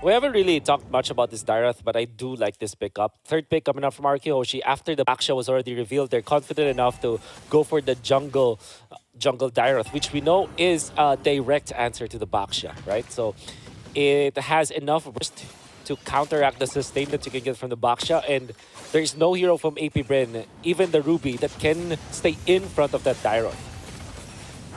We haven't really talked much about this Darath, but I do like this pickup. Third pick coming up from RRQ HOSHI. After the Baksha was already revealed, they're confident enough to go for the jungle Darath, which we know is a direct answer to the Baksha, right? So it has enough burst to counteract the sustain that you can get from the Baksha, and there's no hero from AP BREN, even the Ruby, that can stay in front of that Darath.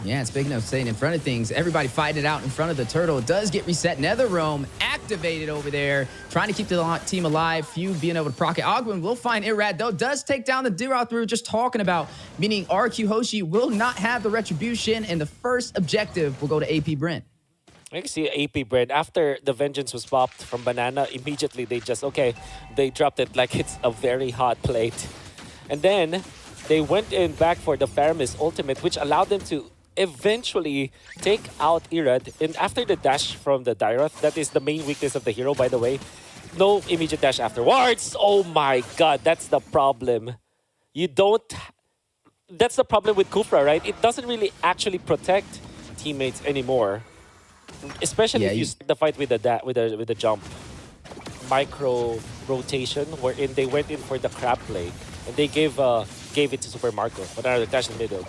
Yeah, speaking of staying in front of things, everybody fighting it out in front of the turtle. It does get reset. NetherRealm activated over there, trying to keep the team alive. Few being able to proc it. Ogwin will find Irad, though, does take down the Dirath we were just talking about, meaning RRQ HOSHI will not have the retribution, and the first objective will go to AP BREN. I can see AP BREN, after the Vengeance was popped from Banana, immediately they just, they dropped it like it's a very hot plate. And then they went in back for the Faramis ultimate, which allowed them to eventually take out Irad. And after the dash from the Dirath, that is the main weakness of the hero, by the way. No immediate dash afterwards. Oh my god, that's the problem. You don't... That's the problem with Kufra, right? It doesn't really actually protect teammates anymore. Especially if you start the fight with the jump. Micro rotation, wherein they went in for the crab play. And they gave it to Super Marco. But another dash in the middle.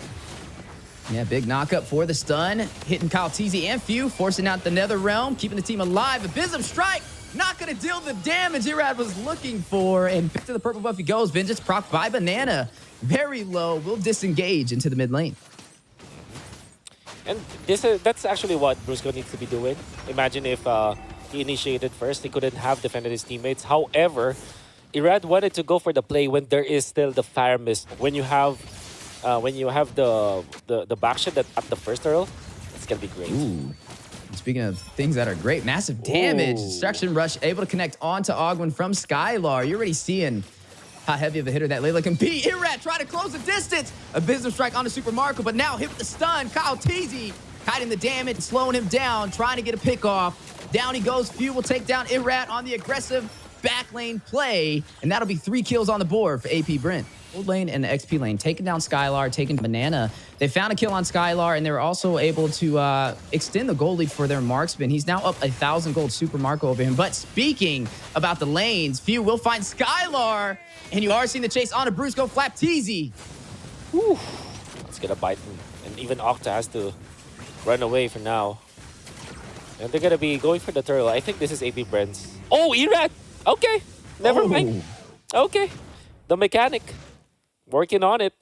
Yeah, big knockup for the stun. Hitting Kyle TZ and Few, forcing out the NetherRealm, keeping the team alive. Abysm Strike, not going to deal the damage Irad was looking for. And back to the purple buff he goes. Vengeance proc by Banana. Very low, will disengage into the mid lane. And that's actually what Brusco needs to be doing. Imagine if he initiated first, he couldn't have defended his teammates. However, Irad wanted to go for the play when there is still the fire mist. When you have the backshot that at the first hurl, it's gonna be great. Ooh. Speaking of things that are great, massive damage. Destruction Rush able to connect onto Ogwin from Skylar. You're already seeing how heavy of a hitter that Layla can be. Irad trying to close the distance. Abysm Strike onto Super Marco, but now hit with the stun. Kyle TZ hiding the damage, slowing him down, trying to get a pick off. Down he goes. Few will take down Irad on the aggressive back lane play, and that'll be 3 kills on the board for AP BREN. Gold lane and the XP lane, taking down Skylar, taking Banana. They found a kill on Skylar, and they were also able to extend the gold lead for their marksman. He's now up 1,000 gold, Super Marco over him. But speaking about the lanes, Few will find Skylar, and you are seeing the chase on a Brusco Flap TZ. Whew. It's gonna bite him, and even Octa has to run away for now. And they're gonna be going for the turtle. I think this is AP BREN's. Oh, Irad! Okay, never mind. Okay, the mechanic. Working on it.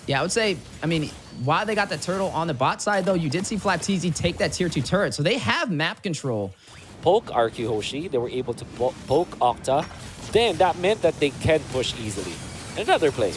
Yeah, I would say, I mean, while they got the turtle on the bot side, though, you did see Flap TZ take that tier 2 turret. So they have map control. Poke RRQ HOSHI. They were able to poke Octa. Then that meant that they can push easily. Another play.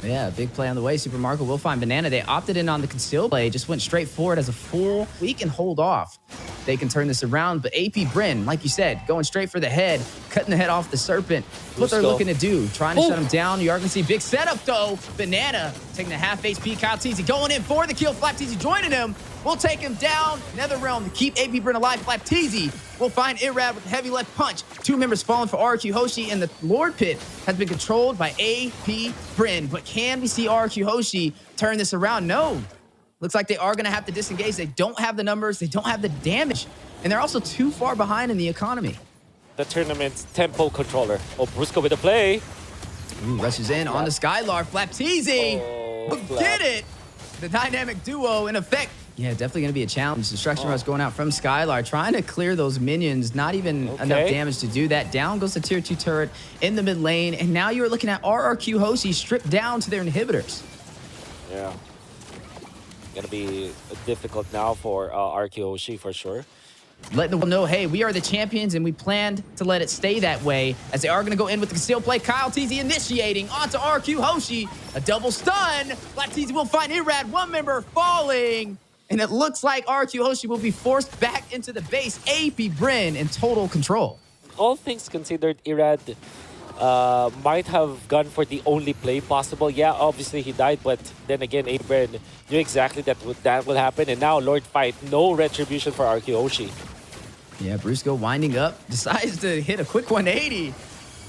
Yeah, big play on the way. Super Marco will find Banana. They opted in on the conceal play. Just went straight forward as a full. We can hold off. They can turn this around. But AP BREN, like you said, going straight for the head, cutting the head off the serpent. What they're looking to do, trying to shut him down. You are going to see big setup, though. Banana taking the half HP. Kyle TZ going in for the kill. Flap TZ joining him. We'll take him down. NetherRealm to keep AP BREN alive. Flap TZ will find Irad with a heavy left punch. 2 members falling for RRQ HOSHI, and the Lord Pit has been controlled by AP BREN. But can we see RRQ HOSHI turn this around? No. Looks like they are going to have to disengage. They don't have the numbers. They don't have the damage. And they're also too far behind in the economy. The tournament's tempo controller. Oh, Brusco with a play. Ooh, rushes in on the Skylar. Flap TZ. Get it. The dynamic duo in effect. Yeah, definitely going to be a challenge. Destruction Rush going out from Skylar, trying to clear those minions. Not even enough damage to do that. Down goes the tier 2 turret in the mid lane. And now you're looking at RRQ HOSHI stripped down to their inhibitors. Yeah. Gonna be difficult now for RRQ HOSHI for sure. Letting the world know, hey, we are the champions, and we planned to let it stay that way, as they are going to go in with the conceal play. Kyle TZ initiating onto RRQ HOSHI. A double stun. Black TZ will find Irad. 1 member falling. And it looks like RRQ HOSHI will be forced back into the base. AP BREN in total control. All things considered, Irad might have gone for the only play possible. Yeah, obviously he died, but then again, AP BREN knew exactly that will happen. And now Lord Fight, no retribution for RRQ HOSHI. Yeah, Brusco winding up, decides to hit a quick 180.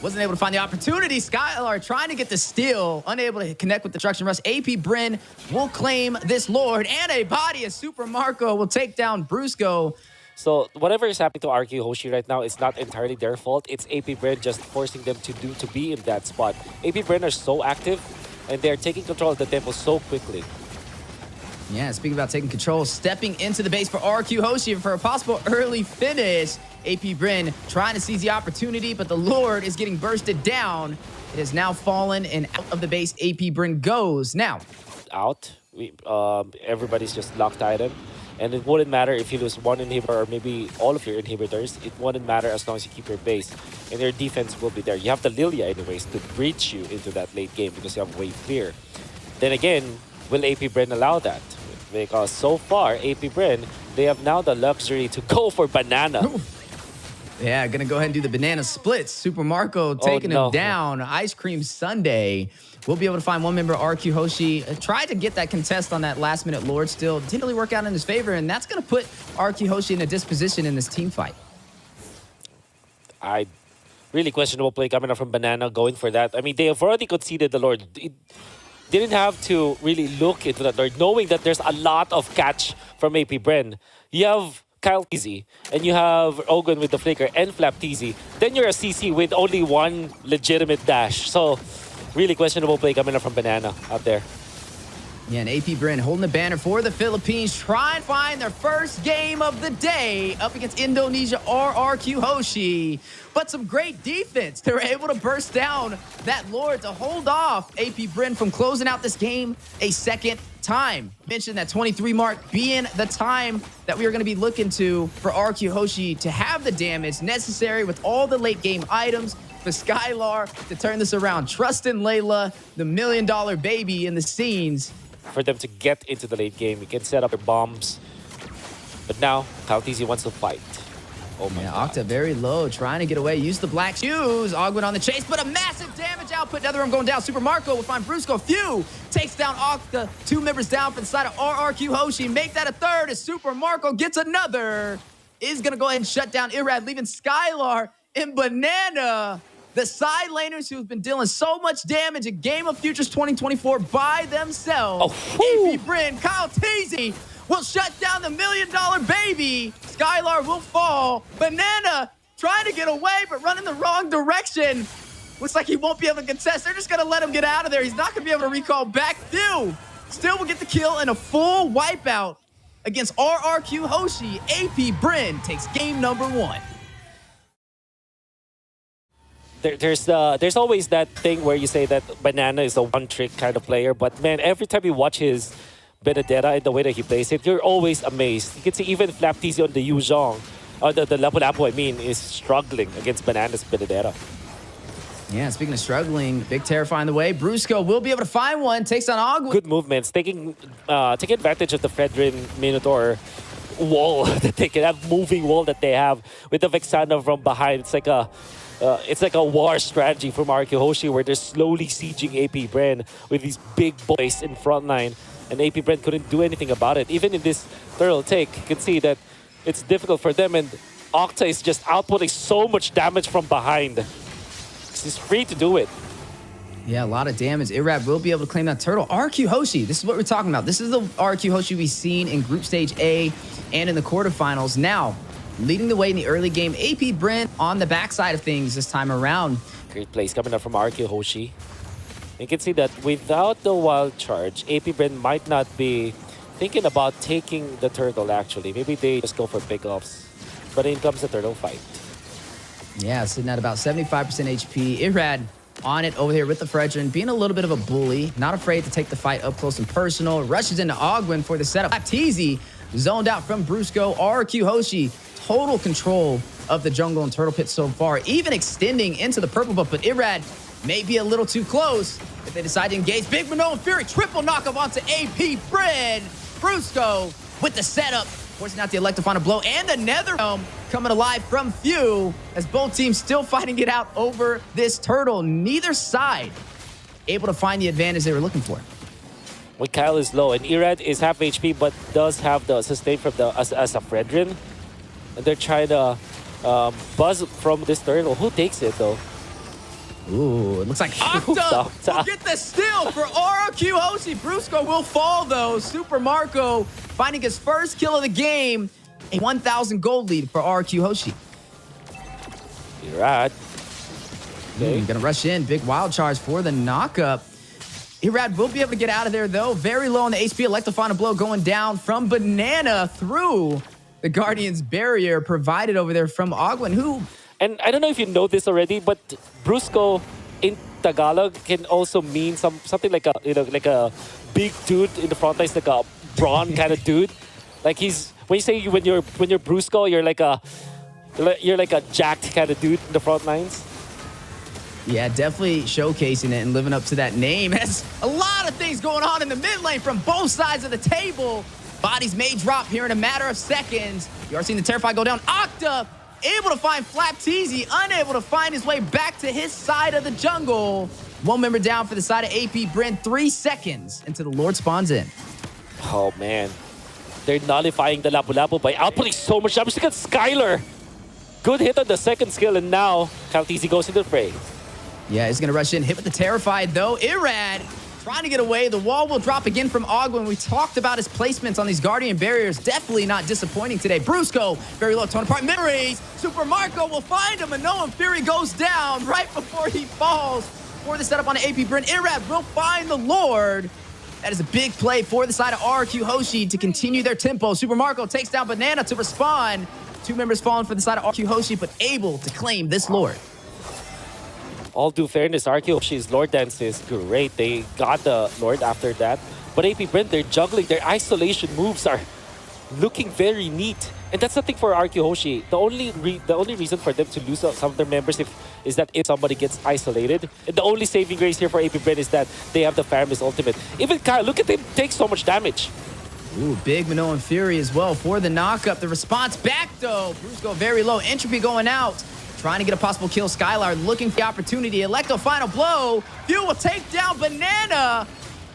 Wasn't able to find the opportunity. Skylar trying to get the steal, unable to connect with the Destruction Rush. AP BREN will claim this Lord, and a body as Super Marco will take down Brusco. So whatever is happening to RRQ Hoshi right now, it's not entirely their fault. It's AP BREN just forcing them to be in that spot. AP BREN are so active, and they're taking control of the tempo so quickly. Yeah, speaking about taking control, stepping into the base for RRQ Hoshi for a possible early finish. AP BREN trying to seize the opportunity, but the Lord is getting bursted down. It has now fallen, and out of the base, AP BREN goes. Now, Out. Everybody's just locked item. And it wouldn't matter if you lose one inhibitor or maybe all of your inhibitors. It wouldn't matter as long as you keep your base. And your defense will be there. You have the Lilia anyways to breach you into that late game because you have wave clear. Then again, will AP BREN allow that? Because so far, AP BREN, they have now the luxury to go for banana. yeah, gonna go ahead and do the banana splits. Super Marco taking him down. Ice Cream Sunday. We'll be able to find one member, RRQ Hoshi. Tried to get that contest on that last-minute Lord still. Didn't really work out in his favor, and that's going to put RRQ Hoshi in a disposition in this team fight. Really questionable play coming up from Banana going for that. I mean, they have already conceded the Lord. It didn't have to really look into that Lord, knowing that there's a lot of catch from AP BREN. You have Kyle TZ, and you have Ogun with the Flicker and Flap TZ. Then you're a CC with only one legitimate dash. So, really questionable play coming up from Banana out there. Yeah, and AP BREN holding the banner for the Philippines, try and find their first game of the day up against Indonesia RRQ Hoshi. But some great defense. They were able to burst down that Lord to hold off AP BREN from closing out this game a second time. Mentioned that 23 mark being the time that we are going to be looking to for RRQ Hoshi to have the damage necessary with all the late game items for Skylar to turn this around. Trust in Layla, the $1 million baby in the scenes. For them to get into the late game, you can set up their bombs. But now, Kyle TZ wants to fight. Oh my God. Octa very low, trying to get away. Use the black shoes. Ogwin on the chase, but a massive damage output. Netherrealm going down. Super Marco will find Brusco. Few takes down Octa. 2 members down from the side of RRQ Hoshi. Make that a third as Super Marco gets another. Is going to go ahead and shut down Irad, leaving Skylar and Banana, the side laners who've been dealing so much damage in Game of Futures 2024 by themselves. AP BREN, Kyle TZ will shut down the $1 million baby. Skylar will fall. Banana trying to get away, but running the wrong direction. Looks like he won't be able to contest. They're just going to let him get out of there. He's not going to be able to recall back. Few still will get the kill and a full wipeout against RRQ Hoshi. AP BREN takes game number 1. There's always that thing where you say that Banana is a one-trick kind of player, but man, every time you watch his Benedetta and the way that he plays it, you're always amazed. You can see even Flap TZ on the Yuzhong, the Lapu-Lapu, I mean, is struggling against Banana's Benedetta. Yeah, speaking of struggling, Big Terrifying the way. Brusco will be able to find one, takes on Ogwin. Good movements, taking advantage of the Fredrin Minotaur wall that they can have, moving wall that they have with the Vexana from behind. It's like a war strategy from RRQ Hoshi where they're slowly sieging AP BREN with these big boys in front line. And AP BREN couldn't do anything about it. Even in this turtle take, you can see that it's difficult for them. And Octa is just outputting so much damage from behind. He's free to do it. Yeah, a lot of damage. Irab will be able to claim that turtle. RRQ Hoshi, this is what we're talking about. This is the RRQ Hoshi we've seen in Group Stage A and in the quarterfinals. Now, leading the way in the early game, AP BREN on the backside of things this time around. Great plays coming up from RRQ Hoshi. You can see that without the wild charge, AP BREN might not be thinking about taking the turtle actually. Maybe they just go for pickups. But in comes the turtle fight. Yeah, sitting at about 75% HP. Irad on it over here with the Fredrin, being a little bit of a bully, not afraid to take the fight up close and personal. Rushes into Ogwin for the setup. TZ zoned out from Brusco. RRQ Hoshi, total control of the jungle and turtle pit so far, even extending into the purple buff, but Irad may be a little too close if they decide to engage. Big Manoan Fury, triple knockup onto AP BREN. Brusco with the setup, forcing out the Electrifying blow and the Netherrealm coming alive from Few as both teams still fighting it out over this turtle. Neither side able to find the advantage they were looking for. When Kyle is low and Irad is half HP but does have the sustain from the as a Fredrin. And they're trying to buzz from this turtle. Who takes it though? Ooh, it looks like Octa will get the steal for RRQ Hoshi. Brusco will fall though. Super Marco finding his first kill of the game. A 1,000 gold lead for RRQ HOSHI. Irad. Okay. Gonna rush in. Big wild charge for the knockup. Irad will be able to get out of there, though. Very low on the HP. Elect to find a blow going down from Banana through the Guardian's barrier provided over there from Ogwen, who... And I don't know if you know this already, but Brusco in Tagalog can also mean something like a like a big dude in the front lines, like a brawn kind of dude. Like when you're Brusco, you're like a jacked kind of dude in the front lines. Yeah, definitely showcasing it and living up to that name. Has a lot of things going on in the mid lane from both sides of the table. Bodies may drop here in a matter of seconds. You are seeing the Terrify go down. Octa able to find Flapteezy, unable to find his way back to his side of the jungle. One member down for the side of AP BREN. 3 seconds until the Lord spawns in. Oh, man. They're nullifying the Lapu-Lapu by outputting so much damage. Look at Skylar. Good hit on the second skill, and now Flapteezy goes into the fray. Yeah, he's going to rush in. Hit with the Terrified, though. Irad trying to get away. The wall will drop again from Ogwen. We talked about his placements on these Guardian barriers. Definitely not disappointing today. Brusco, very low, torn apart memories. Super Marco will find him, and Noam Fury goes down right before he falls. For the setup on the AP BREN, Irad will find the Lord. That is a big play for the side of RRQ HOSHI to continue their tempo. Super Marco takes down Banana to respond. 2 members falling for the side of RRQ HOSHI, but able to claim this Lord. All due fairness, RRQ HOSHI's Lord Dance is great. They got the Lord after that. But AP BREN, they're juggling. Their isolation moves are looking very neat. And that's the thing for RRQ HOSHI. The only reason for them to lose some of their members is that if somebody gets isolated. And the only saving grace here for AP BREN is that they have the Faramis ultimate. Even Kyle, look at him take so much damage. Ooh, big Minoan Fury as well for the knockup. The response back, though. Brusco very low. Entropy going out. Trying to get a possible kill. Skylar looking for the opportunity. Electo final blow. Fuel will take down Banana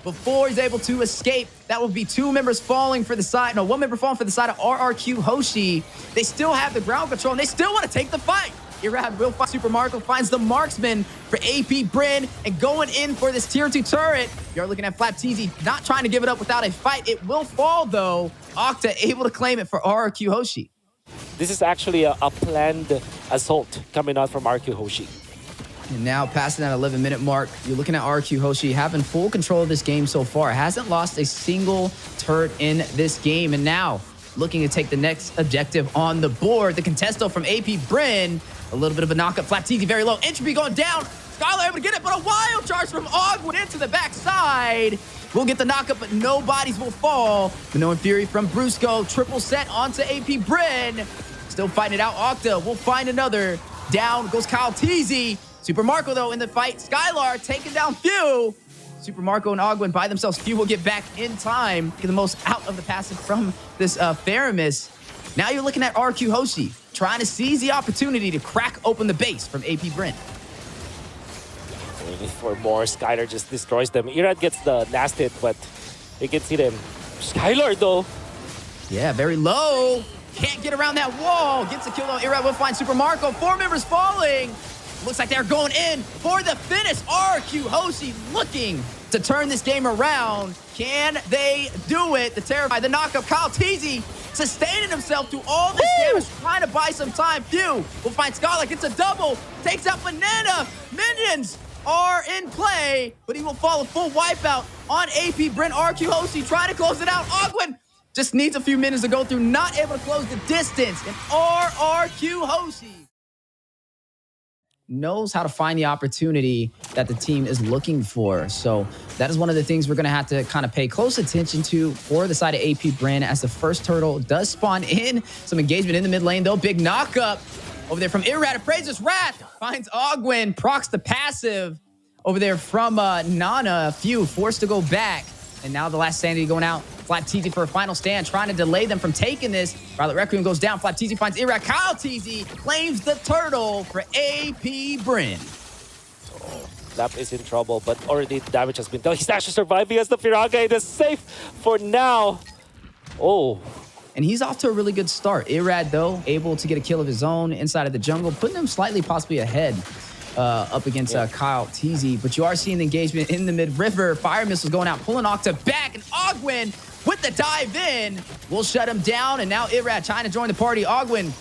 before he's able to escape. That will be 2 members falling for the side. No, 1 member falling for the side of RRQ HOSHI. They still have the ground control, and they still want to take the fight. Irad will find Super Marco, finds the marksman for AP BREN, and going in for this tier 2 turret. You're looking at Flapteezy not trying to give it up without a fight. It will fall, though. Octa able to claim it for RRQ HOSHI. This is actually a planned assault coming out from RRQ HOSHI. And now, passing that 11-minute mark, you're looking at RRQ HOSHI having full control of this game so far. Hasn't lost a single turret in this game. And now, looking to take the next objective on the board. The contesto from AP BREN. A little bit of a knockup. Flapteezy very low. Entropy going down. Skylar able to get it, but a wild charge from Ogwood into the backside. We'll get the knockup, but no bodies will fall. Minoan Fury from Brusco. Triple set onto AP BREN. Still fighting it out. Octa will find another. Down goes Kyle Teasy. Super Marco, though, in the fight. Skylar taking down Few. Super Marco and Ogwen by themselves. Few will get back in time. Get the most out of the passive from this Faramis. Now you're looking at RRQ HOSHI trying to seize the opportunity to crack open the base from AP BREN. Waiting for more. Skylar just destroys them. Irad gets the last hit, but you can see them. Skylar, though. Yeah, very low. Can't get around that wall. Gets a kill, though. Irad will find Super Marco. 4 members falling. Looks like they're going in for the finish. RRQ HOSHI looking to turn this game around. Can they do it? The Terrify, the knockup. Kyle Teasy sustaining himself through all this damage, trying to buy some time. Few will find Skylar. Gets a double. Takes out Banana. Minions are in play, but he will fall a full wipeout on AP BREN. RRQ HOSHI trying to close it out. Ogwen just needs a few minutes to go through, not able to close the distance. And RRQ HOSHI knows how to find the opportunity that the team is looking for. So that is one of the things we're going to have to kind of pay close attention to for the side of AP BREN as the first turtle does spawn in. Some engagement in the mid lane, though. Big knockup over there from Irad. Appraiser's Wrath finds Ogwen, procs the passive over there from Nana. Few forced to go back. And now the last sanity going out. Flapteezy for a final stand, trying to delay them from taking this. Violet Requiem goes down. Flapteezy finds Irad. Kyle Teasy claims the turtle for AP BREN. Oh, Lap is in trouble, but already damage has been done. He's actually surviving as the Firaga. It is safe for now. Oh. And he's off to a really good start. Irad, though, able to get a kill of his own inside of the jungle, putting him slightly possibly ahead up against Kyle Teasy. But you are seeing the engagement in the mid-river. Fire missiles going out, pulling Octa back, and Ogwen with the dive in. We'll shut him down. And now Irad trying to join the party. Ogwin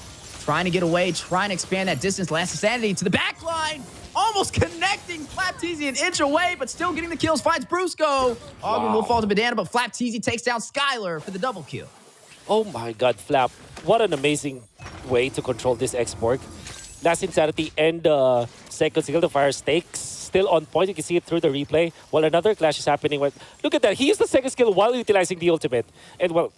trying to get away, trying to expand that distance. Last Insanity to the back line. Almost connecting. Flapteezy an inch away, but still getting the kills. Finds Brusco. Ogwin will fall to Banana, but Flapteezy takes down Skylar for the double kill. Oh my God, Flap. What an amazing way to control this X-Borg. Last Insanity and second skill, the fire stakes. Still on point. You can see it through the replay. While another clash is happening. Look at that. He used the second skill while utilizing the ultimate. And well,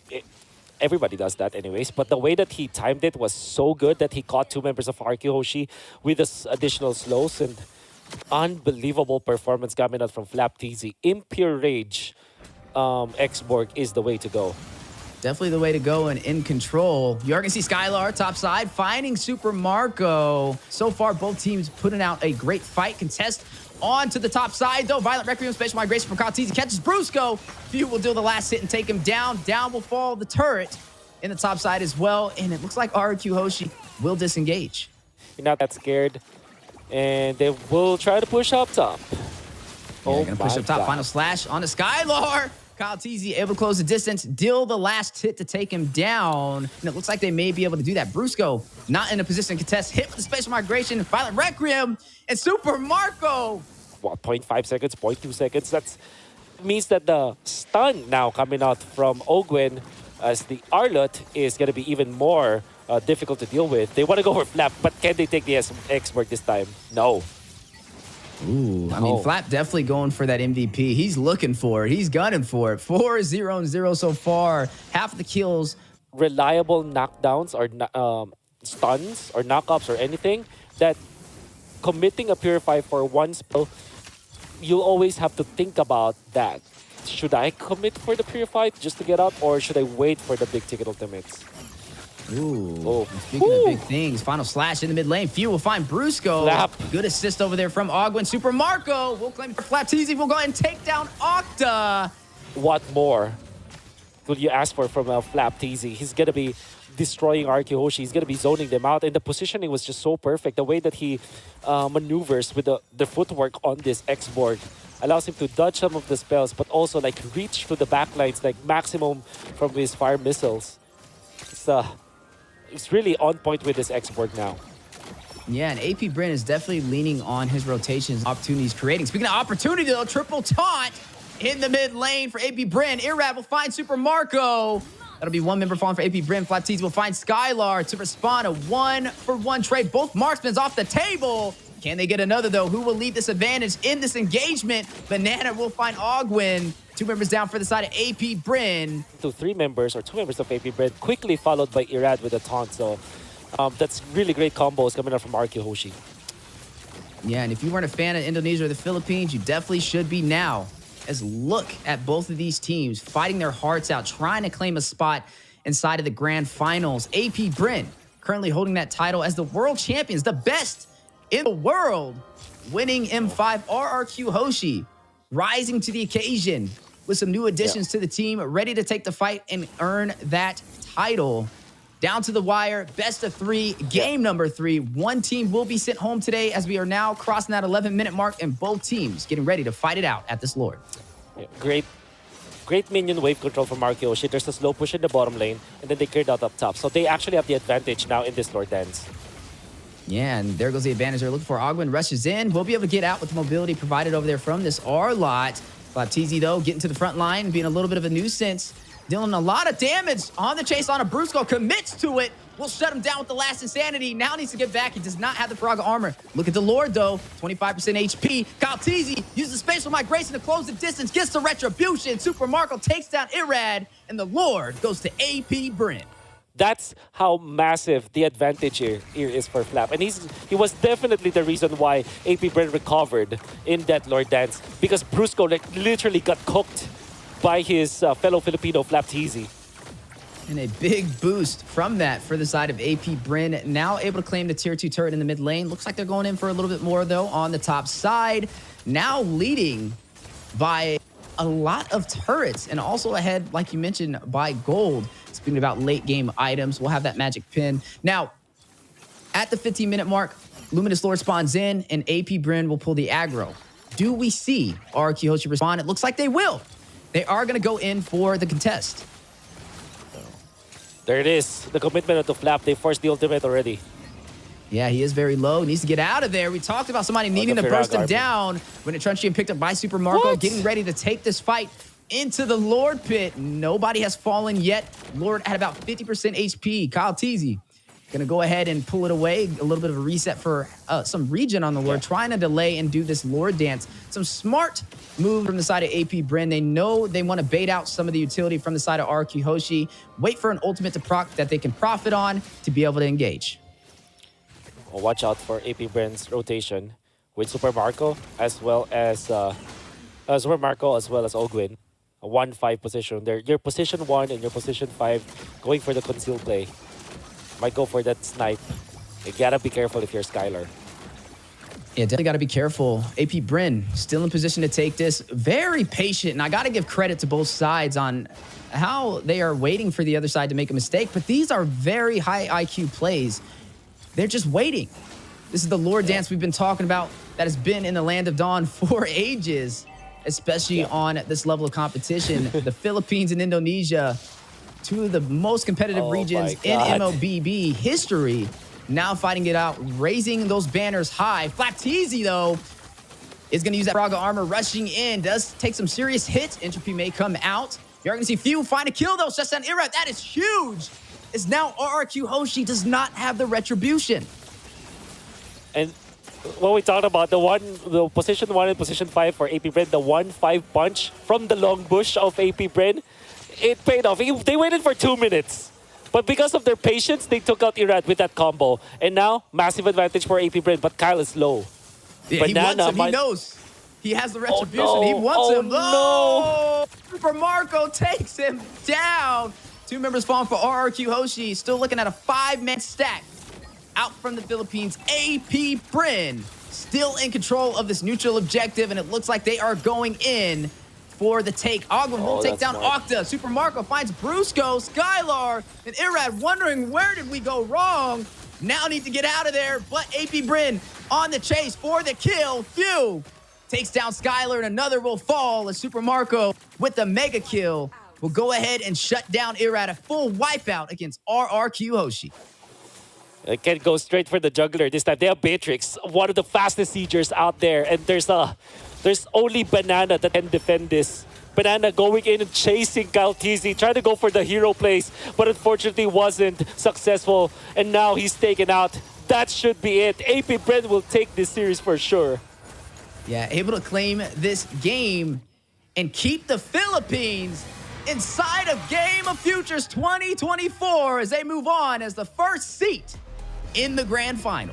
everybody does that anyways. But the way that he timed it was so good that he caught two members of RRQ HOSHI with this additional slows. And unbelievable performance coming out from Flapteezy. Impure Rage X-Borg is the way to go. Definitely the way to go and in control. You are going to see Skylar top side finding Super Marco. So far, both teams putting out a great fight. Contest on to the top side, though. Violent Requiem, Spatial Migration from Flapteezy catches Brusco. Few will do the last hit and take him down. Down will fall the turret in the top side as well. And it looks like RRQ HOSHI will disengage. You're not that scared. And they will try to push up top. Yeah, they're going to push up top. God. Final slash on the Skylar. Flapteezy able to close the distance, deal the last hit to take him down. And it looks like they may be able to do that. Brusco not in a position to contest. Hit with the Spatial Migration, Violent Requiem, and Super Marco. What, 0.5 seconds, 0.2 seconds? That means that the stun now coming out from Ogwin as the Arlot is going to be even more difficult to deal with. They want to go for Flap, but can they take the X-Borg this time? No. Ooh, I mean, Flap definitely going for that MVP. He's looking for it. He's gunning for it. 4-0-0 so far. Half of the kills. Reliable knockdowns or stuns or knockups or anything that committing a Purify for one spell, you'll always have to think about that. Should I commit for the Purify just to get up, or should I wait for the big ticket ultimates? Ooh, speaking of big things, final slash in the mid lane. Few will find Brusco. Flap. Good assist over there from Ogwin. Super Marco will claim Flapteezy. Will go ahead and take down Octa. What more could you ask for from Flapteezy? He's going to be destroying RRQ HOSHI. He's going to be zoning them out. And the positioning was just so perfect. The way that he maneuvers with the footwork on this X-Borg allows him to dodge some of the spells, but also like reach to the backlines, like maximum from his fire missiles. It's really on point with this X-Borg now. Yeah, and AP BREN is definitely leaning on his rotations, opportunities creating. Speaking of opportunity, though, triple taunt in the mid lane for AP BREN. Irad will find Super Marco. That'll be one member falling for AP BREN. Flapteezy will find Skylar to respond. A 1-for-1 trade. Both marksmen's off the table. Can they get another, though? Who will lead this advantage in this engagement? Banana will find Ogwin. Two members down for the side of AP BREN. Two members of AP BREN, quickly followed by Irad with a taunt. So that's really great combos coming out from RRQ HOSHI. Yeah, and if you weren't a fan of Indonesia or the Philippines, you definitely should be now. As look at both of these teams fighting their hearts out, trying to claim a spot inside of the grand finals. AP BREN currently holding that title as the world champions, the best in the world, winning M5. RRQ HOSHI rising to the occasion with some new additions to the team, ready to take the fight and earn that title. Down to the wire, best of 3, game number 3. One team will be sent home today as we are now crossing that 11-minute mark, and both teams getting ready to fight it out at this Lord. Yeah, great minion wave control from RRQ HOSHI. There's a slow push in the bottom lane, and then they cleared out up top. So they actually have the advantage now in this Lord dance. Yeah, and there goes the advantage they're looking for. Ogwin rushes in. We'll be able to get out with the mobility provided over there from this R-Lot. Flapteezy, though, getting to the front line, being a little bit of a nuisance. Dealing a lot of damage on the chase on a Brusco. Commits to it. We'll shut him down with the last Insanity. Now needs to get back. He does not have the Faraga armor. Look at the Lord, though. 25% HP. Flapteezy uses Spatial Migration to close the distance. Gets the Retribution. Super Marco takes down Irad. And the Lord goes to AP BREN. That's how massive the advantage here is for Flap. And he was definitely the reason why AP BREN recovered in that Lord dance, because Brusco literally got cooked by his fellow Filipino Flapteezy. And a big boost from that for the side of AP BREN. Now able to claim the tier 2 turret in the mid lane. Looks like they're going in for a little bit more, though, on the top side. Now leading by a lot of turrets, and also ahead, like you mentioned, by gold. Speaking about late game items, we'll have that magic pin. Now, at the 15-minute mark, Luminous Lord spawns in, and AP BREN will pull the aggro. Do we see RRQ HOSHI respond? It looks like they will. They are going to go in for the contest. There it is. The commitment of the flap. They forced the ultimate already. Yeah, he is very low. Needs to get out of there. We talked about somebody needing to burst him down when the Truncheon picked up by Super Marco, getting ready to take this fight into the Lord pit. Nobody has fallen yet. Lord at about 50% HP. Kyle Teasy gonna go ahead and pull it away. A little bit of a reset for some regen on the Lord, trying to delay and do this Lord dance. Some smart move from the side of AP BREN. They know they want to bait out some of the utility from the side of RRQ HOSHI. Wait for an ultimate to proc that they can profit on to be able to engage. Well, watch out for AP BREN's rotation with Super Marco as well as Ogwin. A 1-5 position. Your position 1 and your position 5 going for the conceal play. Might go for that snipe. You gotta be careful if you're Skylar. Yeah, definitely got to be careful. AP BREN still in position to take this. Very patient, and I got to give credit to both sides on how they are waiting for the other side to make a mistake. But these are very high IQ plays. They're just waiting. This is the Lord dance we've been talking about that has been in the Land of Dawn for ages, especially on this level of competition. The Philippines and Indonesia, two of the most competitive regions in MLBB history, now fighting it out, raising those banners high. Flapteezy, though, is going to use that Braga armor, rushing in. Does take some serious hits. Entropy may come out. You're going to see Few find a kill, though. Shuts down Irad. That is huge. Is now RRQ HOSHI does not have the retribution. And what we talked about, the position 1 and position 5 for AP BREN, the 1-5 punch from the long bush of AP BREN, it paid off. They waited for 2 minutes. But because of their patience, they took out Irad with that combo. And now, massive advantage for AP BREN, but Kyle is low. Yeah, he wants him. He knows. He has the retribution. Oh, no. He wants him. No. Super Marco takes him down. 2 members falling for RRQ HOSHI. Still looking at a 5-man stack. Out from the Philippines, AP BREN still in control of this neutral objective, and it looks like they are going in for the take. Ogwin will take down Octa. Super Marco finds Brusco, Skylar, and Irad wondering where did we go wrong. Now need to get out of there, but AP BREN on the chase for the kill. Few takes down Skylar, and another will fall as Super Marco with the mega kill will go ahead and shut down Irad. A full wipeout against RRQ HOSHI. They can go straight for the juggler this time. They have Beatrix, one of the fastest siegers out there, and there's only Banana that can defend this. Banana going in and chasing Kyle Teasy, trying to go for the hero plays, but unfortunately wasn't successful, and now he's taken out. That should be it. AP BREN will take this series for sure. Yeah, able to claim this game and keep the Philippines inside of Game of Futures 2024 as they move on as the first seat in the grand final.